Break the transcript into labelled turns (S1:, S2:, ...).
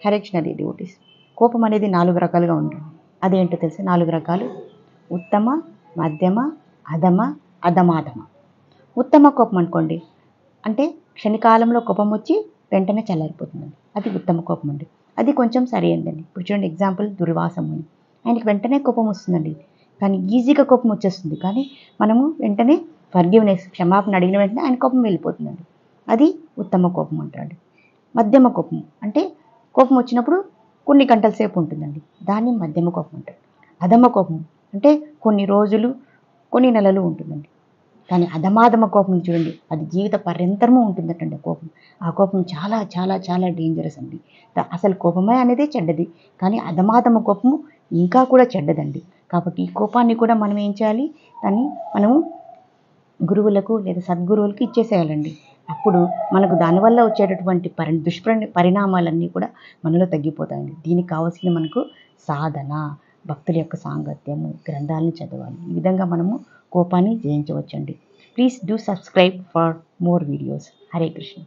S1: హెరెక్షనరీ devotees. కోపం అనేది 4 రకాలుగా ఉంటుంది. అదేంటో తెలుసా? 4 రకాలు: ఉత్తమ, మధ్యమ, అధమ, అధమాధమ. ఉత్తమ కోపం అనుకోండి, అంటే క్షణికాలంలో కోపం వచ్చి వెంటనే చల్లారిపోతుందండి. అది ఉత్తమ కోపం అండి. అది కొంచెం సరైనదండి. ఇప్పుడు చూడండి, ఎగ్జాంపుల్ దుర్వాసముని. ఆయనకి వెంటనే కోపం వస్తుందండి, కానీ ఈజీగా కోపం వచ్చేస్తుంది. కానీ మనము వెంటనే ఫర్గివ్నెస్, క్షమాపణ అడిగిన వెంటనే ఆయన కోపం వెళ్ళిపోతుందండి. అది ఉత్తమ కోపం అంటారండి. మధ్యమ కోపం అంటే కోపం వచ్చినప్పుడు కొన్ని గంటల సేపు ఉంటుందండి, దాన్ని మధ్యమ కోపం అంటారు. అధమ కోపం అంటే కొన్ని రోజులు, కొన్ని నెలలు ఉంటుందండి. కానీ అధమాధమ కోపం చూడండి, అది జీవిత పర్యంతరము ఉంటుందటండి కోపం. ఆ కోపం చాలా చాలా చాలా డేంజరస్ అండి. అసలు కోపమే అనేది చెడ్డది, కానీ అధమాధమ కోపము ఇంకా కూడా చెడ్డదండి. కాబట్టి ఈ కోపాన్ని కూడా మనం ఏం చేయాలి? దాన్ని మనము గురువులకు లేదా సద్గురువులకు ఇచ్చేసేయాలండి. అప్పుడు మనకు దానివల్ల వచ్చేటటువంటి పరిణామాలన్నీ కూడా మనలో తగ్గిపోతాయండి. దీనికి కావాల్సింది మనకు సాధన, భక్తుల యొక్క సాంగత్యము, గ్రంథాలను చదవాలి. ఈ విధంగా మనము కోపాన్ని జయించవచ్చండి. Please do subscribe for more videos. Hare Krishna.